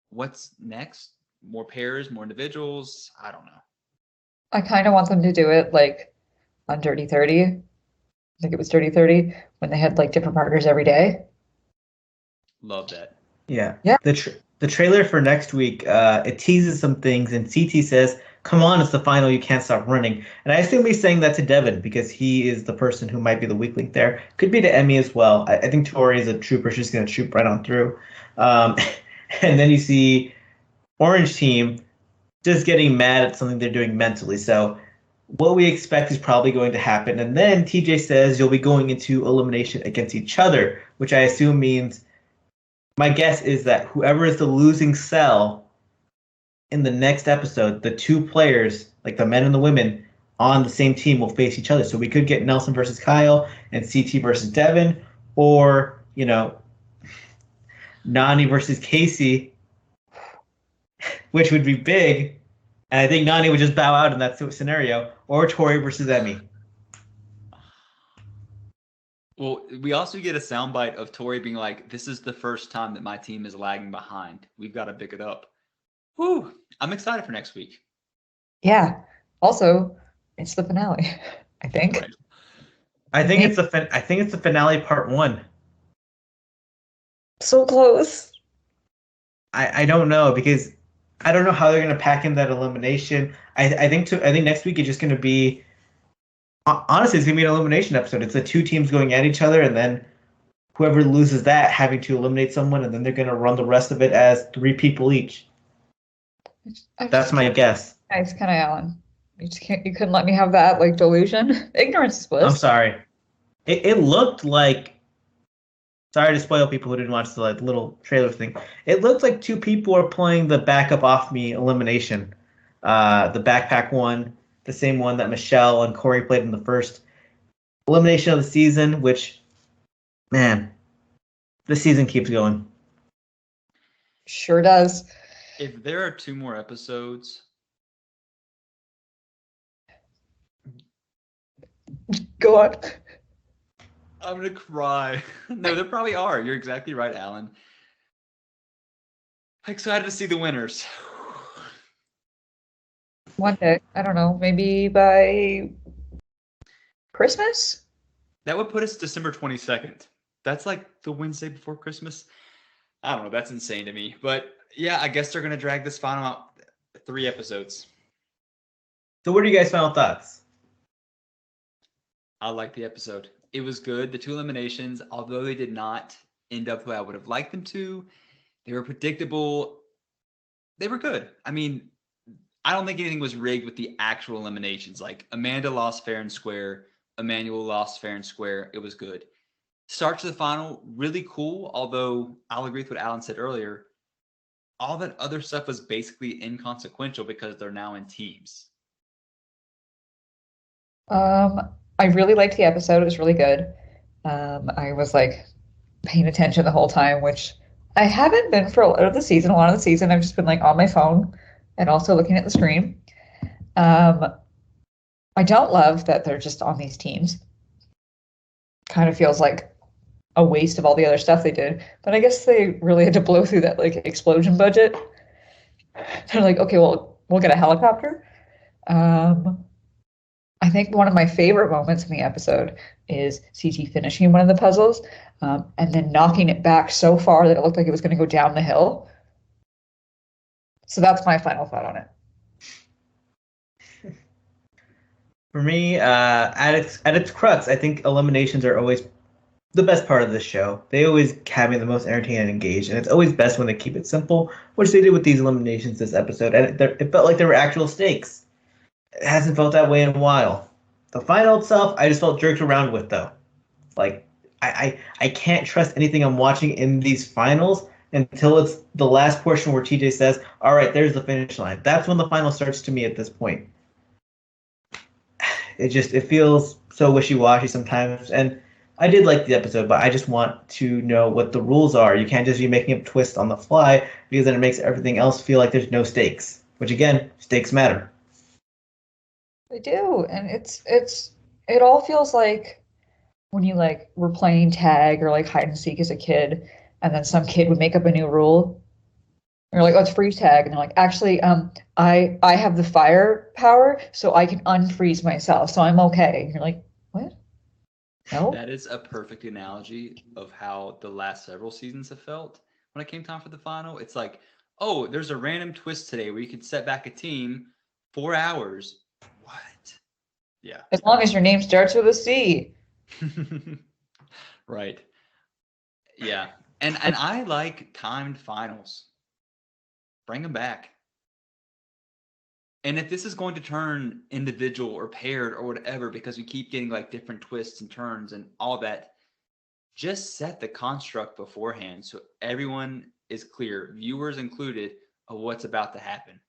what's next? More pairs, more individuals? I don't know. I kind of want them to do it like on Dirty 30. I think it was Dirty 30 when they had like different partners every day. Love that. Yeah. Yeah. The trailer for next week, it teases some things, and CT says, "Come on, it's the final. You can't stop running." And I assume he's saying that to Devin because he is the person who might be the weak link there. Could be to Emmy as well. I think Tori is a trooper. She's going to shoot right on through. And then you see Orange team just getting mad at something they're doing mentally. So what we expect is probably going to happen. And then TJ says you'll be going into elimination against each other, which I assume means, my guess is that whoever is the losing cell in the next episode, the 2 players, like the men and the women, on the same team will face each other. So we could get Nelson versus Kyle and CT versus Devin, or, Nani versus Casey, which would be big. And I think Nani would just bow out in that scenario, or Tori versus Emmy. Well, we also get a soundbite of Tori being like, this is the first time that my team is lagging behind. We've got to pick it up. Whew. I'm excited for next week. Yeah. Also, it's the finale, I think. Right. I think it's the finale part 1. So close. I don't know because I don't know how they're gonna pack in that elimination. I think next week is just gonna be honestly it's gonna be an elimination episode. It's the two teams going at each other, and then whoever loses that having to eliminate someone, and then they're gonna run the rest of it as 3 people each. That's my guess. Nice, kind of Alan. You couldn't let me have that like delusion. Ignorance is bliss. I'm sorry. It looked like. Sorry to spoil people who didn't watch the like little trailer thing. It looked like 2 people are playing the backup off me elimination. The backpack one, the same one that Michelle and Corey played in the first elimination of the season, which, man, the season keeps going. Sure does. If there are 2 more episodes, Go on. I'm gonna cry. No, there probably are. You're exactly right, Alan. Excited to see the winners. One day, I don't know, maybe by Christmas? That would put us December 22nd. That's like the Wednesday before Christmas. I don't know. That's insane to me. But yeah, I guess they're gonna drag this final out 3 episodes. So, what are you guys' final thoughts? I like the episode. It was good. The 2 eliminations, although they did not end up who I would have liked them to, they were predictable. They were good. I mean, I don't think anything was rigged with the actual eliminations. Like Amanda lost fair and square. Emmanuel lost fair and square. It was good. Start to the final, really cool. Although I'll agree with what Alan said earlier. All that other stuff was basically inconsequential because they're now in teams. I really liked the episode. It was really good. I was like paying attention the whole time, which I haven't been for a lot of the season. A lot of the season, I've just been like on my phone and also looking at the screen. I don't love that they're just on these teams. Kind of feels like a waste of all the other stuff they did. But I guess they really had to blow through that like explosion budget. They're like, okay, well, we'll get a helicopter. I think one of my favorite moments in the episode is CT finishing one of the puzzles and then knocking it back so far that it looked like it was going to go down the hill. So that's my final thought on it. For me, at its crux, I think eliminations are always the best part of the show. They always have me the most entertained and engaged, and it's always best when they keep it simple, which they did with these eliminations this episode. And it felt like there were actual stakes. It hasn't felt that way in a while. The final itself, I just felt jerked around with, though. Like, I can't trust anything I'm watching in these finals until it's the last portion where TJ says, all right, there's the finish line. That's when the final starts to me at this point. It feels so wishy-washy sometimes. And I did like the episode, but I just want to know what the rules are. You can't just be making up twists on the fly because then it makes everything else feel like there's no stakes. Which, again, stakes matter. They do, and it all feels like when you like were playing tag or like hide and seek as a kid, and then some kid would make up a new rule. And you're like, oh, it's freeze tag, and they're like, actually, I have the fire power, so I can unfreeze myself, so I'm okay. And you're like, what? No. That is a perfect analogy of how the last several seasons have felt when it came time for the final. It's like, oh, there's a random twist today where you could set back a team 4 hours. What? Yeah. As long as your name starts with a C. Right. Yeah. And I like timed finals. Bring them back. And if this is going to turn individual or paired or whatever, because we keep getting like different twists and turns and all that, just set the construct beforehand so everyone is clear, viewers included, of what's about to happen.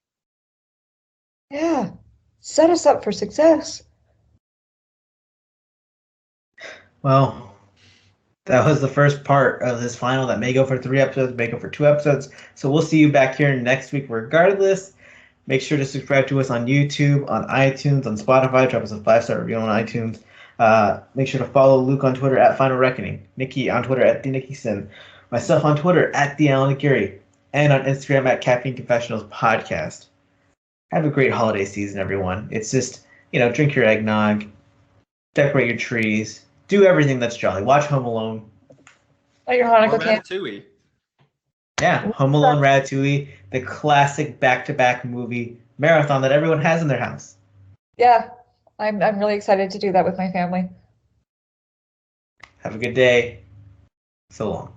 Yeah. Set us up for success. Well, that was the first part of this final that may go for 3 episodes, may go for 2 episodes. So we'll see you back here next week regardless. Make sure to subscribe to us on YouTube, on iTunes, on Spotify. Drop us a 5-star review on iTunes. Make sure to follow Luke on Twitter at Final Reckoning, Nikki on Twitter at TheNikkiSin, myself on Twitter at TheAllan, and on Instagram at Caffeine Confessionals Podcast. Have a great holiday season, everyone. It's just, drink your eggnog, decorate your trees, do everything that's jolly. Watch Home Alone. Light your Hanukkah Or candle. Ratatouille. Yeah, Home Alone, Ratatouille, the classic back-to-back movie marathon that everyone has in their house. Yeah, I'm really excited to do that with my family. Have a good day. So long.